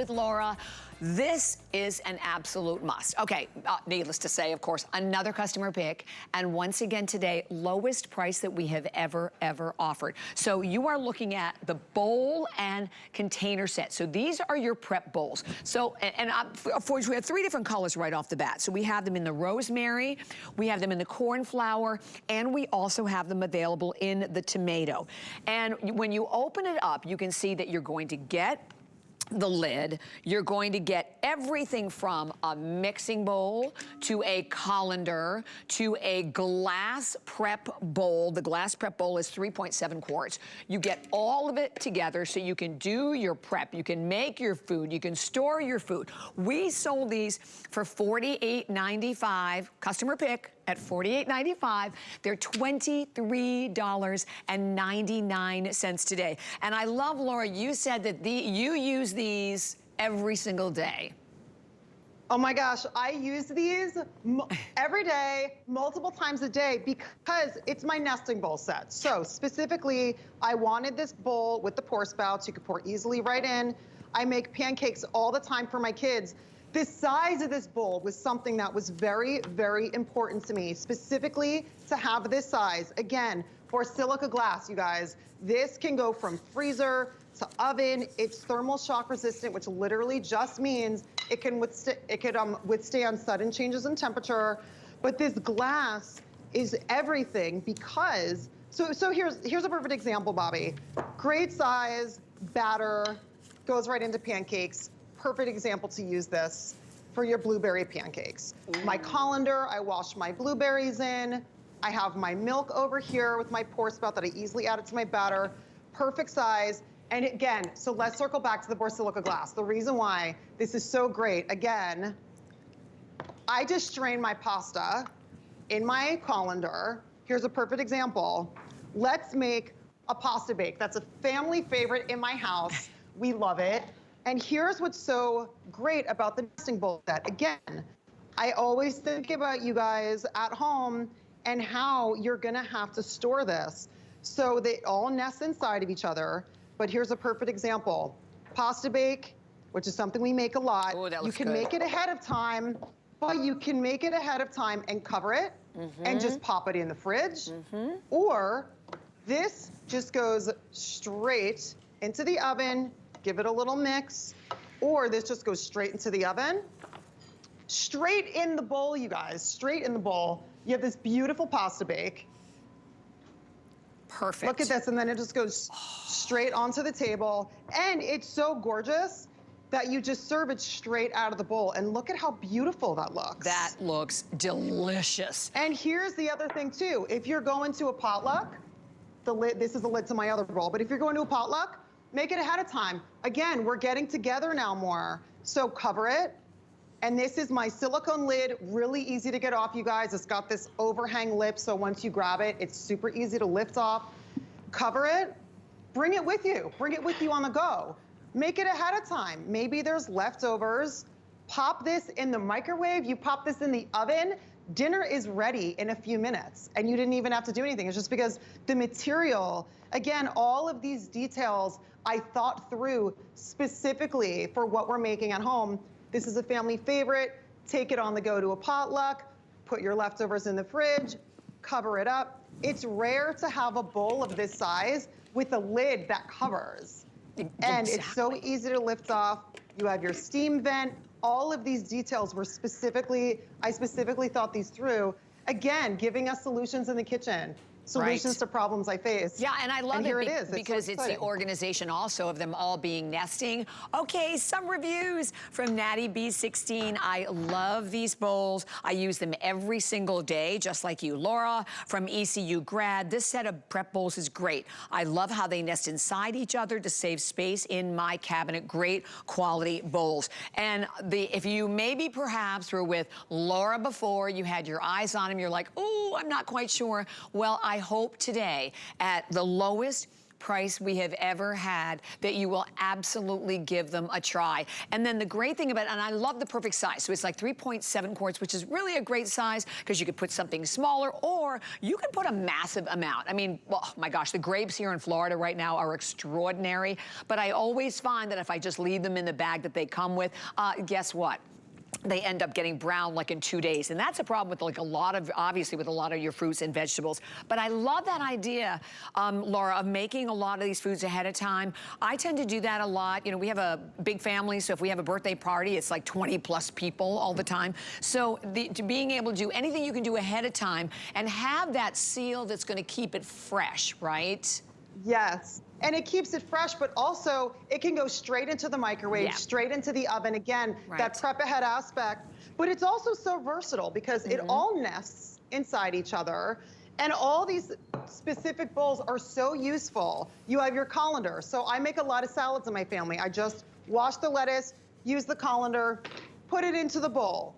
With Laura, this is an absolute must. Okay, needless to say, of course, another customer pick, and once again today, lowest price that we have ever offered. So you are looking at the bowl and container set. So these are your prep bowls. So, of course, we have three different colors right off the bat. So we have them in the rosemary, we have them in the cornflower, and we also have them available in the tomato. And when you open it up, you can see that you're going to get the lid. You're going to get everything from a mixing bowl to a colander to a glass prep bowl. The glass prep bowl is 3.7 quarts. You get all of it together so you can do your prep, you can make your food, you can store your food. We sold these for $48.95, customer pick, at $48.95. They're $23.99 today. And I love, Laura, you said that you use these every single day. Oh my gosh, I use these every day, multiple times a day, because it's my nesting bowl set. So specifically, I wanted this bowl with the pour spouts. You could pour easily right in. I make pancakes all the time for my kids. The size of this bowl was something that was very, very important to me, specifically to have this size. Again, for silica glass, you guys, this can go from freezer to oven. It's thermal shock resistant, which literally just means it can withstand sudden changes in temperature. But this glass is everything because, so here's a perfect example, Bobby. Great size, batter, goes right into pancakes. Perfect example to use this for your blueberry pancakes. Ooh. My colander, I wash my blueberries in. I have my milk over here with my pour spout that I easily add it to my batter. Perfect size. And again, so let's circle back to the Borsilicate glass. The reason why this is so great, again, I just strain my pasta in my colander. Here's a perfect example. Let's make a pasta bake. That's a family favorite in my house. We love it. And here's what's so great about the nesting bowl set. Again, I always think about you guys at home and how you're gonna have to store this. So they all nest inside of each other. But here's a perfect example. Pasta bake, which is something we make a lot. Ooh, that you looks can good. make it ahead of time, but you can make it ahead of time and cover it and just pop it in the fridge. Or this just goes straight into the oven. Give it a little mix, or this just goes straight into the oven. Straight in the bowl, you guys, straight in the bowl. You have this beautiful pasta bake. Perfect. Look at this, and then it just goes straight onto the table. And it's so gorgeous that you just serve it straight out of the bowl. And look at how beautiful that looks. That looks delicious. And here's the other thing too. If you're going to a potluck, the lid, this is the lid to my other bowl, but if you're going to a potluck, make it ahead of time. Again, we're getting together now more. So cover it. And this is my silicone lid, really easy to get off, you guys. It's got this overhang lip, so once you grab it, it's super easy to lift off. Cover it, bring it with you. Bring it with you on the go. Make it ahead of time. Maybe there's leftovers. Pop this in the microwave, you pop this in the oven, dinner is ready in a few minutes, and you didn't even have to do anything. It's just because the material, again, all of these details I thought through specifically for what we're making at home. This is a family favorite. Take it on the go to a potluck, put your leftovers in the fridge, cover it up. It's rare to have a bowl of this size with a lid that covers. And it's so easy to lift off. You have your steam vent. All of these details were I specifically thought these through. Again, giving us solutions in the kitchen. Solutions to problems I face. Yeah, and I love it because so it's the organization also of them all being nesting. Okay, some reviews from Natty B16. I love these bowls. I use them every single day, just like you. Laura from ECU grad, this set of prep bowls is great. I love how they nest inside each other to save space in my cabinet. Great quality bowls. And if you maybe perhaps were with Laura before, you had your eyes on them, you're like, oh, I'm not quite sure. Well, I hope today at the lowest price we have ever had that you will absolutely give them a try. And then the great thing about it, and I love the perfect size, so it's like 3.7 quarts, which is really a great size because you could put something smaller or you can put a massive amount. I mean, oh my gosh, the grapes here in Florida right now are extraordinary, but I always find that if I just leave them in the bag that they come with, guess what? They end up getting brown like in 2 days. And that's a problem with like a lot of, obviously with a lot of your fruits and vegetables. But I love that idea, Laura, of making a lot of these foods ahead of time. I tend to do that a lot. You know, we have a big family, so if we have a birthday party, it's like 20 plus people all the time. So being able to do anything you can do ahead of time and have that seal that's gonna keep it fresh, right? Yes. And it keeps it fresh, but also it can go straight into the microwave, straight into the oven. Again, that prep ahead aspect. But it's also so versatile because it all nests inside each other. And all these specific bowls are so useful. You have your colander. So I make a lot of salads in my family. I just wash the lettuce, use the colander, put it into the bowl.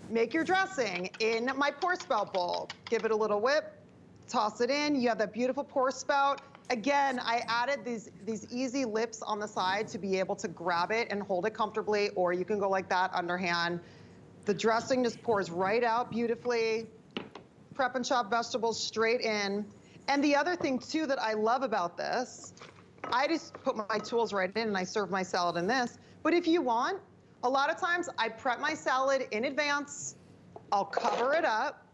Make your dressing in my pour spout bowl. Give it a little whip, toss it in. You have that beautiful pour spout. Again, I added these easy lips on the side to be able to grab it and hold it comfortably, or you can go like that underhand. The dressing just pours right out beautifully. Prep and chop vegetables straight in. And the other thing too that I love about this, I just put my tools right in and I serve my salad in this. But if you want, a lot of times I prep my salad in advance, I'll cover it up,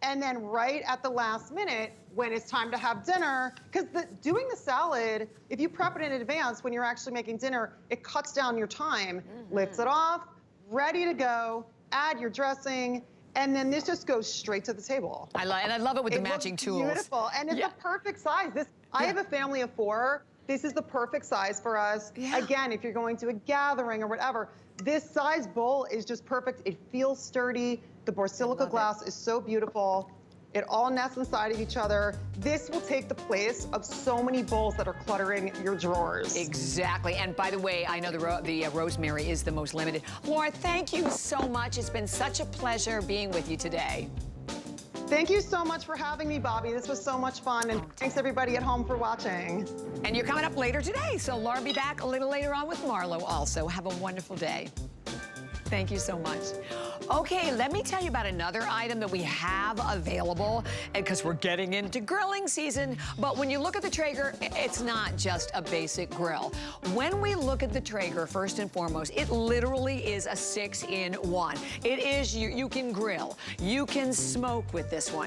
and then right at the last minute, when it's time to have dinner, because doing the salad, if you prep it in advance, when you're actually making dinner, it cuts down your time, lifts it off, ready to go, add your dressing, and then this just goes straight to the table. And I love it with the matching tools. Beautiful, and it's the perfect size. I have a family of 4. This is the perfect size for us. Again, if you're going to a gathering or whatever, this size bowl is just perfect. It feels sturdy. The Borsilicate glass is so beautiful. It all nests inside of each other. This will take the place of so many bowls that are cluttering your drawers. Exactly. And by the way, I know the rosemary is the most limited. Laura, thank you so much. It's been such a pleasure being with you today. Thank you so much for having me, Bobby. This was so much fun, and thanks everybody at home for watching. And you're coming up later today, so Laura will be back a little later on with Marlo also. Have a wonderful day. Thank you so much. Okay, let me tell you about another item that we have available, because we're getting into grilling season. But when you look at the Traeger, it's not just a basic grill. When we look at the Traeger, first and foremost, it literally is a 6-in-1. It is, you can grill, you can smoke with this one.